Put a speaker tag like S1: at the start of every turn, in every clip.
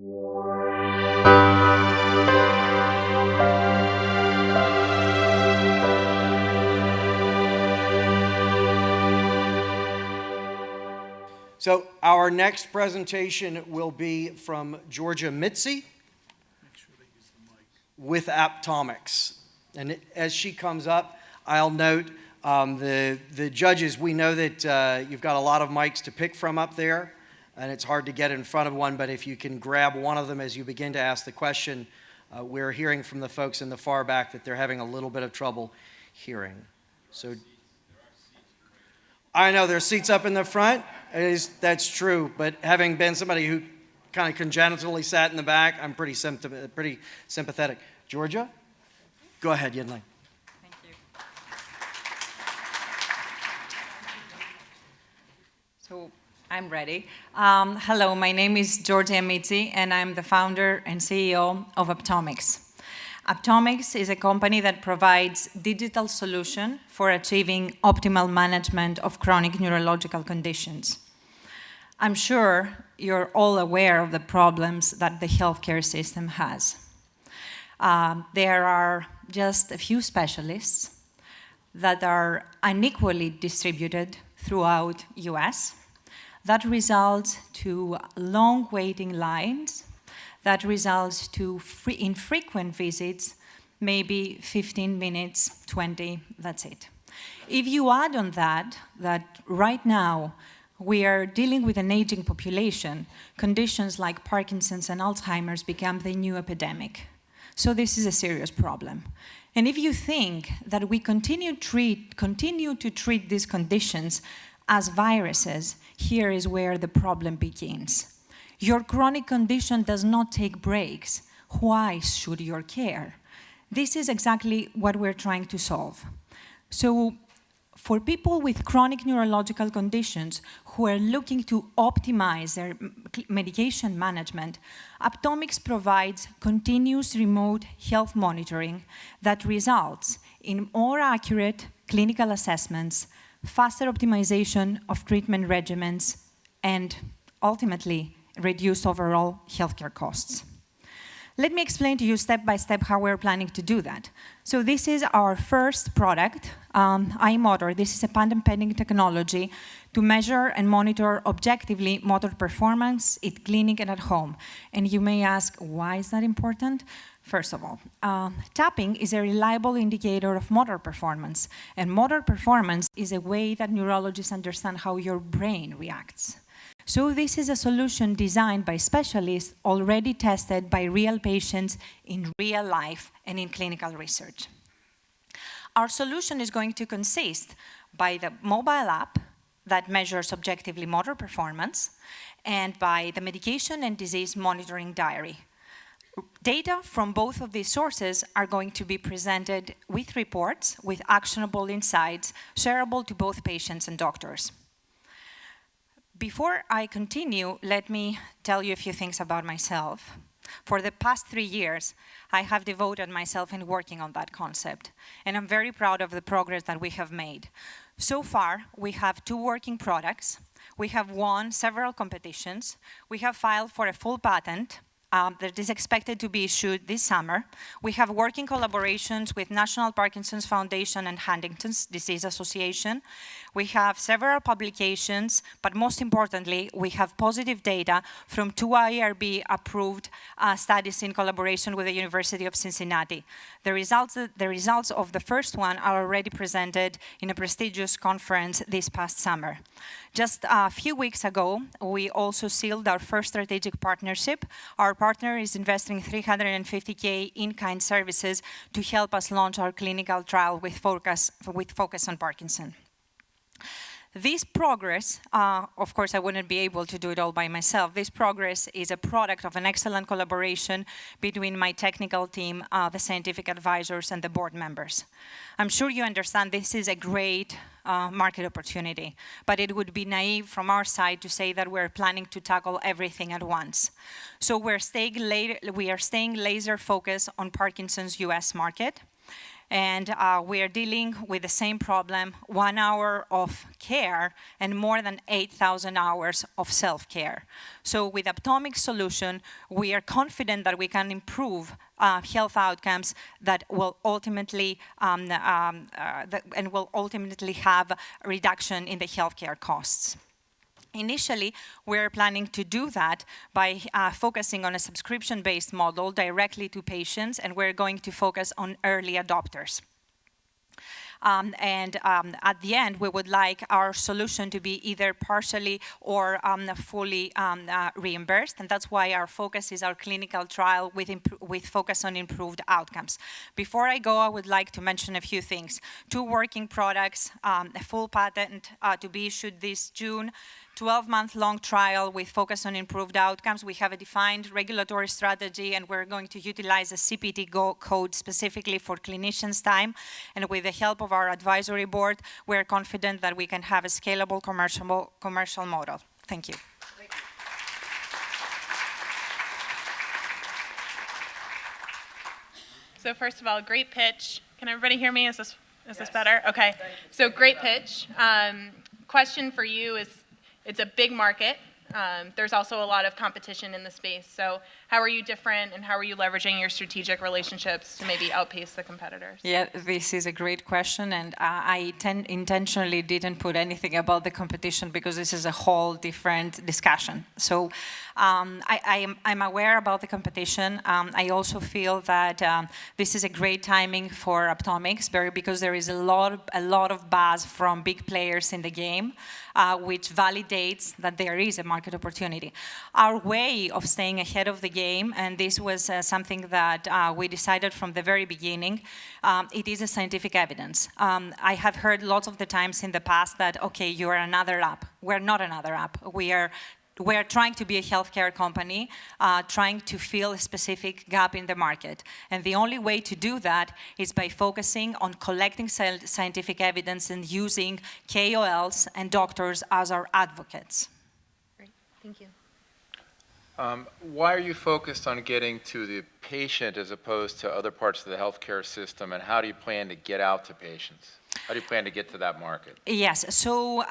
S1: So our next presentation will be from Georgia Mitzi with Apptomics. And as she comes up, I'll note the judges, we know that you've got a lot of mics to pick from up there, and it's hard to get in front of one, but if you can grab one of them as you begin to ask the question, we're hearing from the folks in the far back that they're having a little bit of trouble hearing. So I know there's seats up in the front. That's true, but having been somebody who kind of congenitally sat in the back, I'm pretty sympathetic. Georgia? Go ahead, Yinling.
S2: Thank you. So I'm ready. Hello, my name is Georgia Mitzi, and I'm the founder and CEO of Apptomics. Apptomics is a company that provides digital solution for achieving optimal management of chronic neurological conditions. I'm sure you're all aware of the problems that the healthcare system has. There are just a few specialists that are unequally distributed throughout US. That results to long waiting lines. That results to infrequent visits, maybe 15 minutes, 20, that's it. If you add on that right now we are dealing with an aging population, conditions like Parkinson's and Alzheimer's become the new epidemic. So this is a serious problem. And if you think that we continue to treat these conditions as viruses, here is where the problem begins. Your chronic condition does not take breaks. Why should you care? This is exactly what we're trying to solve. So for people with chronic neurological conditions who are looking to optimize their medication management, Apptomics provides continuous remote health monitoring that results in more accurate clinical assessments, faster optimization of treatment regimens, and ultimately reduce overall healthcare costs. Let me explain to you step by step how we're planning to do that. So this is our first product, iMotor. This is a patent-pending technology to measure and monitor objectively motor performance at clinic and at home. And you may ask, why is that important? First of all, tapping is a reliable indicator of motor performance. And motor performance is a way that neurologists understand how your brain reacts. So this is a solution designed by specialists, already tested by real patients in real life and in clinical research. Our solution is going to consist by the mobile app that measures objectively motor performance and by the medication and disease monitoring diary. Data from both of these sources are going to be presented with reports, with actionable insights, shareable to both patients and doctors. Before I continue, let me tell you a few things about myself. For the past 3 years, I have devoted myself in working on that concept, and I'm very proud of the progress that we have made. So far, we have 2 working products. We have won several competitions. We have filed for a full patent that is expected to be issued this summer. We have working collaborations with National Parkinson's Foundation and Huntington's Disease Association. We have several publications, but most importantly, we have positive data from 2 IRB-approved studies in collaboration with the University of Cincinnati. The results of the first one are already presented in a prestigious conference this past summer. Just a few weeks ago, we also sealed our first strategic partnership. Our partner is investing $350K in-kind services to help us launch our clinical trial with focus on Parkinson. This progress, of course, I wouldn't be able to do it all by myself. This progress is a product of an excellent collaboration between my technical team, the scientific advisors, and the board members. I'm sure you understand this is a great market opportunity, but it would be naive from our side to say that we're planning to tackle everything at once. So we are staying laser focused on Parkinson's US market. And we are dealing with the same problem, 1 hour of care and more than 8,000 hours of self-care. So with Apptomics solution, we are confident that we can improve health outcomes that will ultimately have a reduction in the healthcare costs. Initially, we're planning to do that by focusing on a subscription-based model directly to patients, and we're going to focus on early adopters. At the end, we would like our solution to be either partially or fully reimbursed, and that's why our focus is our clinical trial with focus on improved outcomes. Before I go, I would like to mention a few things. 2 working products, a full patent to be issued this June, 12-month-long trial with focus on improved outcomes. We have a defined regulatory strategy, and we're going to utilize a CPT code specifically for clinicians' time. And with the help of our advisory board, we're confident that we can have a scalable commercial model. Thank you.
S3: So first of all, great pitch. Can everybody hear me? Is this better? Okay. So great pitch. Question for you is, it's a big market. There's also a lot of competition in the space. So how are you different, and how are you leveraging your strategic relationships to maybe outpace the competitors?
S2: Yeah, this is a great question, and I intentionally didn't put anything about the competition because this is a whole different discussion. So I'm aware about the competition. I also feel that this is a great timing for Apptomics because there is a lot of buzz from big players in the game, which validates that there is a market opportunity. Our way of staying ahead of the game, and this was something that we decided from the very beginning, it is a scientific evidence. I have heard lots of the times in the past that, okay, you are another app. We're not another app. We're trying to be a healthcare company, trying to fill a specific gap in the market. And the only way to do that is by focusing on collecting scientific evidence and using KOLs and doctors as our advocates.
S3: Great. Thank you.
S4: Why are you focused on getting to the patient as opposed to other parts of the healthcare system, and how do you plan to get out to patients? How do you plan to get to that market?
S2: Yes, so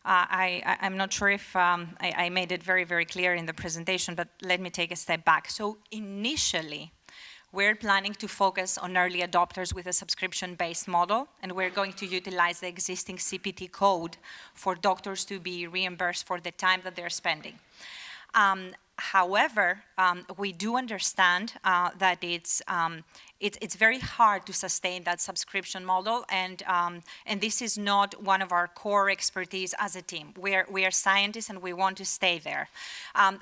S2: I'm not sure if I made it very, very clear in the presentation, but let me take a step back. So initially, we're planning to focus on early adopters with a subscription-based model, and we're going to utilize the existing CPT code for doctors to be reimbursed for the time that they're spending. However, we do understand that it's very hard to sustain that subscription model, and this is not one of our core expertise as a team. We are scientists, and we want to stay there.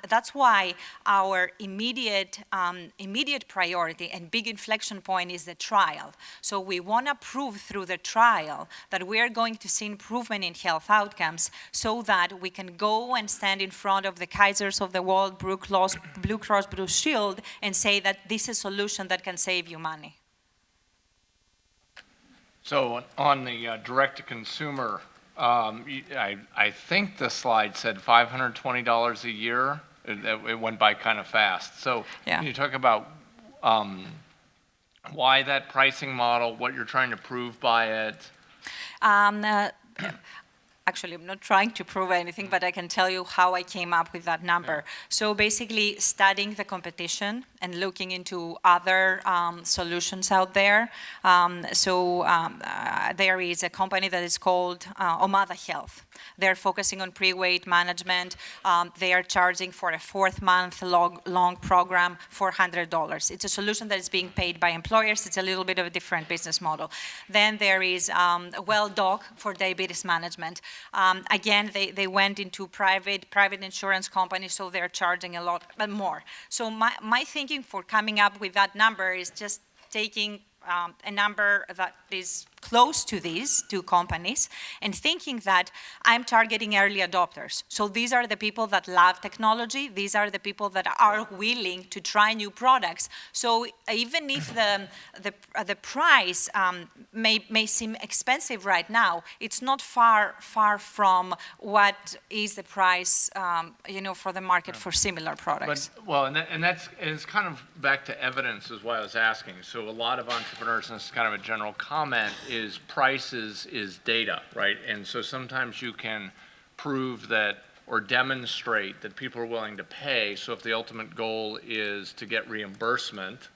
S2: That's why our immediate priority and big inflection point is the trial. So we want to prove through the trial that we are going to see improvement in health outcomes, so that we can go and stand in front of the Kaisers of the world, Blue Cross Blue Shield, and say that this is a solution that can save you money.
S5: So on the direct-to-consumer, I think the slide said $520 a year. It went by kind of fast. So
S2: yeah.
S5: Can you talk about why that pricing model, what you're trying to prove by it?
S2: Actually, I'm not trying to prove anything, but I can tell you how I came up with that number. Yeah. So basically, studying the competition and looking into other solutions out there. There is a company that is called Omada Health. They're focusing on pre-weight management. They are charging for a 4-month long program $400. It's a solution that is being paid by employers. It's a little bit of a different business model. Then there is WellDoc for diabetes management. Again, they went into private insurance companies, so they're charging a lot more. So my thinking for coming up with that number is just taking a number that is close to these two companies and thinking that I'm targeting early adopters. So these are the people that love technology. These are the people that are willing to try new products. So even if the price may seem expensive right now, it's not far from what is the price, for the market for similar products.
S5: And it's kind of back to evidence is why I was asking. So a lot of entrepreneurs, and this is kind of a general comment, is prices is data, right? And so sometimes you can prove that or demonstrate that people are willing to pay. So if the ultimate goal is to get reimbursement,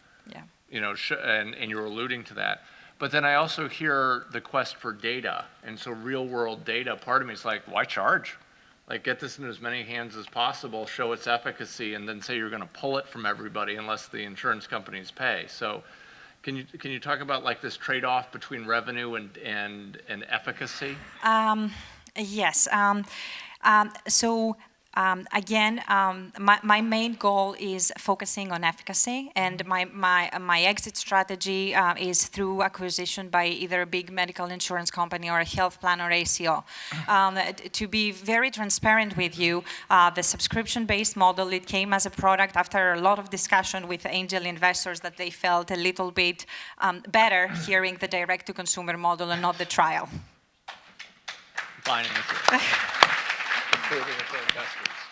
S5: and you're alluding to that. But then I also hear the quest for data. And so real world data, part of me is like, why charge? Like, get this into as many hands as possible, show its efficacy, and then say you're going to pull it from everybody unless the insurance companies pay. So can you talk about like this trade-off between revenue and efficacy?
S2: Yes. Again, my main goal is focusing on efficacy, and my exit strategy is through acquisition by either a big medical insurance company or a health plan or ACO. To be very transparent with you, the subscription-based model, it came as a product after a lot of discussion with angel investors that they felt a little bit better hearing the direct-to-consumer model and not the trial.
S5: Fine answer. Improving it for investors.